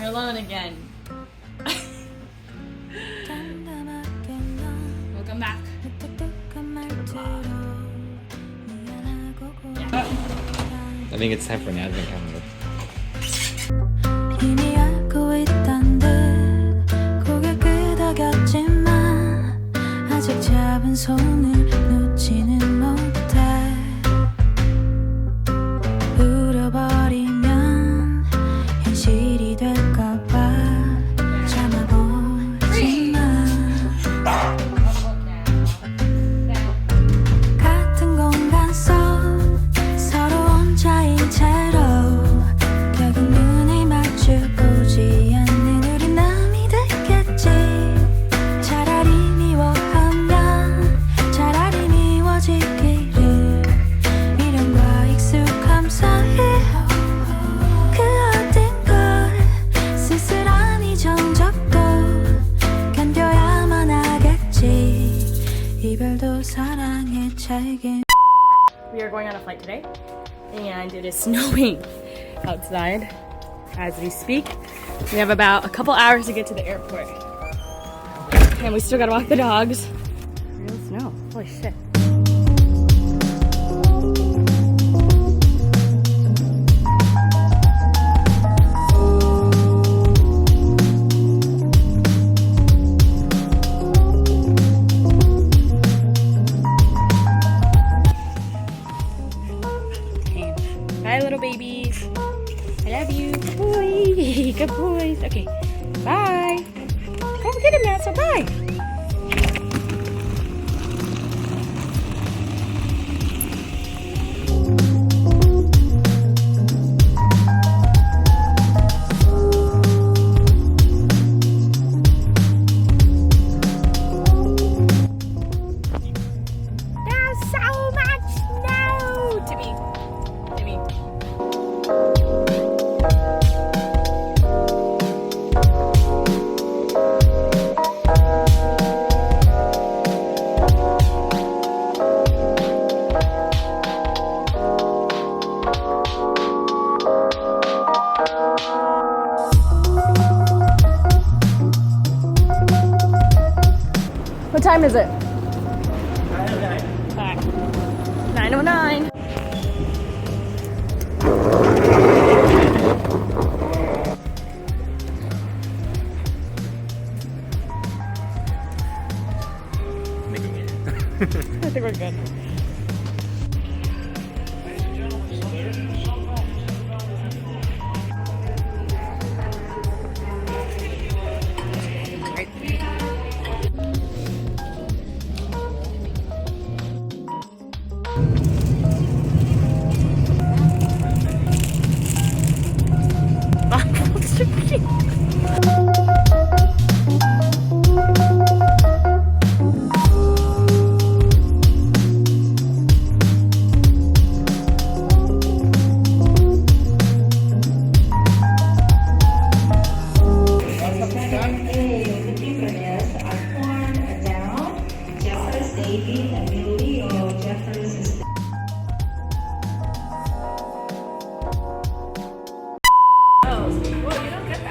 You're alone again. Welcome back. I think it's time for an advent calendar. 이미 알고 있던 듯 고개 끄덕였지만 아직 잡은 손을 놓지는 못해 울어버리면 현실이 될까봐 참아보지만 같은 공간 속 서로 혼자인 채로 결국 눈을 마주보지 않는 우리 남이 됐겠지 차라리 미워하면 차라리 미워지기를 미련과 익숙함 사이 그 어딘 걸 쓸쓸한 이 정적도 견뎌야만 하겠지 이별도 사랑의 책임. We are going on a flight today, and it is snowing outside as we speak. We have about a couple hours to get to the airport, and we still gotta walk the dogs. Real snow, holy shit. Bye, little babies. I love you. Good boy. Good boys. Okay. Bye. Come get him now. So bye. There's so much snow to me. What time is it? 9:09. Making it. I think we're good.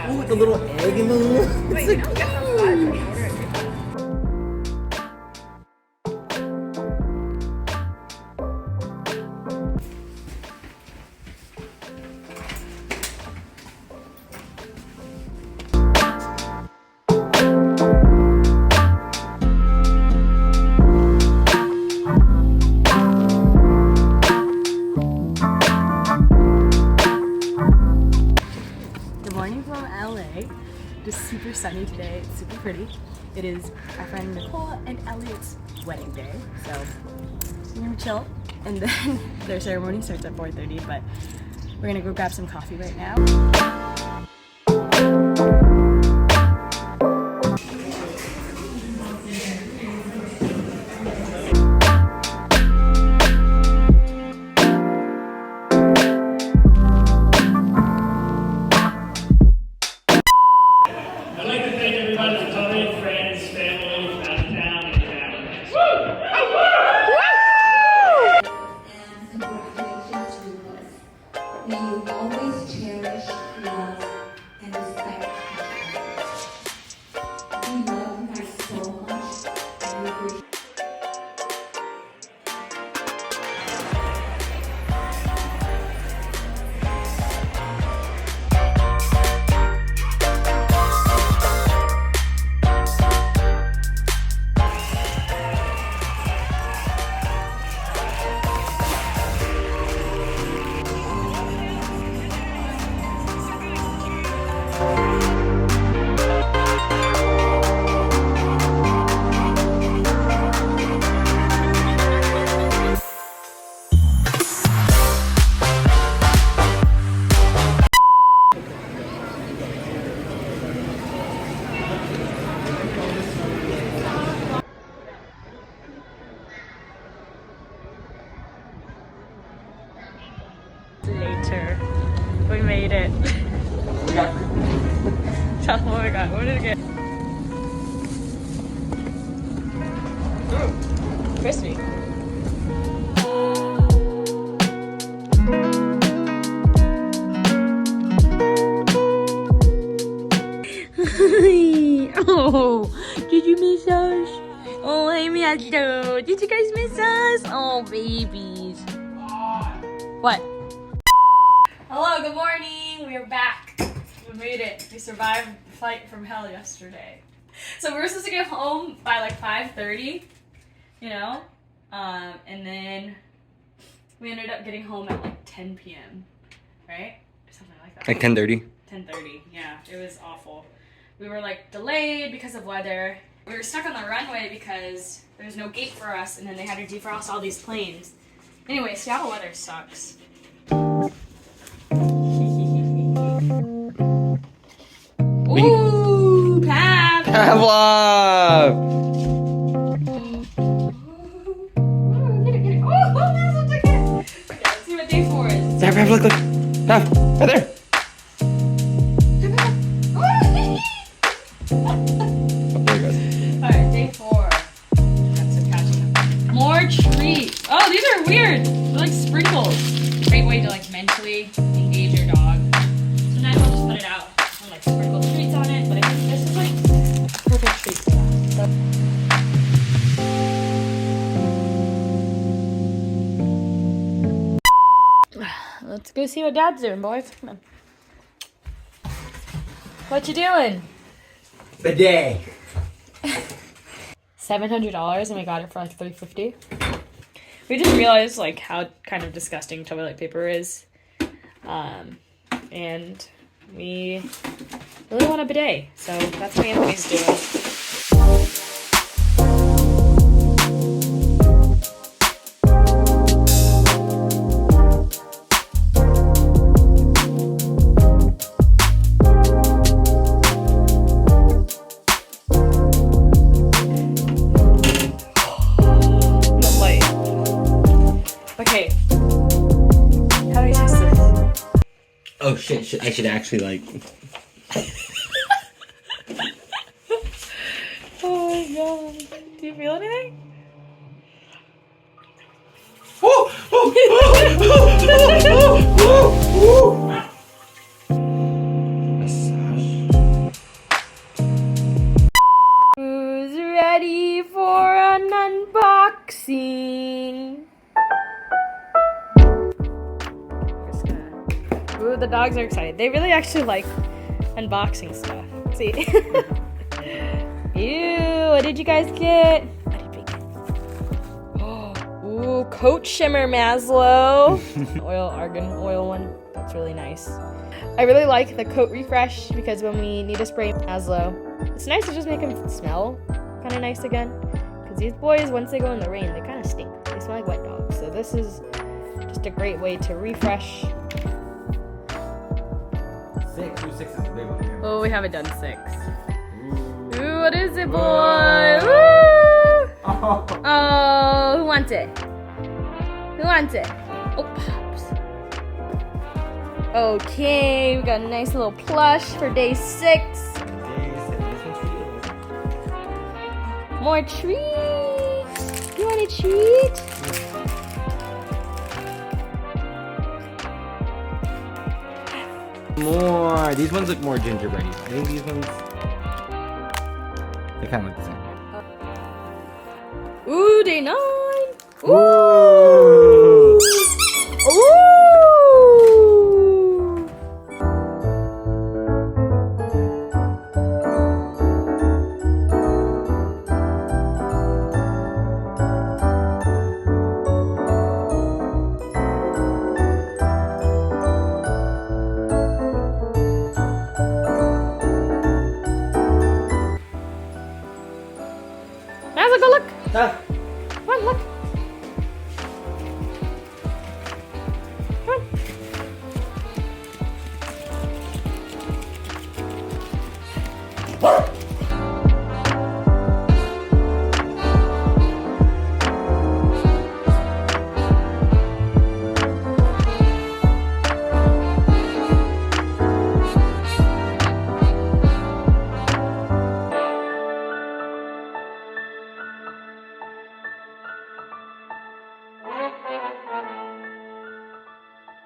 Oh, the little egg in the middle. Wait, you don't get the fudge when you order it. Good morning from LA. Just super sunny today. It's super pretty. It is our friend Nicole and Elliot's wedding day, so we're gonna chill. And then their ceremony starts at 4:30, but we're gonna go grab some coffee right now. I'd like to thank everybody for coming, friends, family, out of town, and families. Woo! And congratulations to us. May you always cherish love. get? Oh my god, what did it get? Crispy. Oh, did you miss us? Oh, I missed you. Did you guys miss us? Oh, babies. What? Hello, good morning. We are back. We made it. We survived the flight from hell yesterday. So we were supposed to get home by like 5:30, you know? And then we ended up getting home at like 10 p.m., right? Or something like that. Like 10:30. 10:30, yeah. It was awful. We were like delayed because of weather. We were stuck on the runway because there was no gate for us, and then they had to defrost all these planes. Anyway, Seattle weather sucks. Ooh, Pav! Pavlov! Get it. Oh, that's what I get. Okay, let's see what day 4 is. There, Pav, look. Pav, right there. Oh, there it goes. Alright, day 4. Got some catching up. More treats. Oh, these are weird. They're like sprinkles. Great way to like mentally engage your dog. Sometimes I'll just put it out and like sprinkle treats on it, but I think this is like a perfect treat for that. Let's go see what Dad's doing, boys. Come on. What you doing? Bidet. $700 and we got it for like $350. We just realized like how kind of disgusting toilet paper is, and we really want a bidet, so that's what Anthony's doing. Okay. How do we test this? Oh shit, I should actually like. Oh my god. Do you feel anything? Who's ready for an unboxing? Ooh, the dogs are excited. They really actually like unboxing stuff. See? Ew, what did you guys get? What did we get? Oh, ooh, coat shimmer Maslow. Oil, argan oil one. That's really nice. I really like the coat refresh because when we need to spray Maslow, it's nice to just make them smell kind of nice again. Because these boys, once they go in the rain, they kind of stink. They smell like wet dogs. So this is just a great way to refresh. 6 is the big one here. Oh, we haven't done 6. Ooh, what is it, boy? Woo! Oh, who wants it? Who wants it? Oh, pops. Okay, we got a nice little plush for day 6. More treats. You want a treat? More. These ones look more gingerbready. I think these ones. They kind of look the same. Ooh, day 9. Ooh.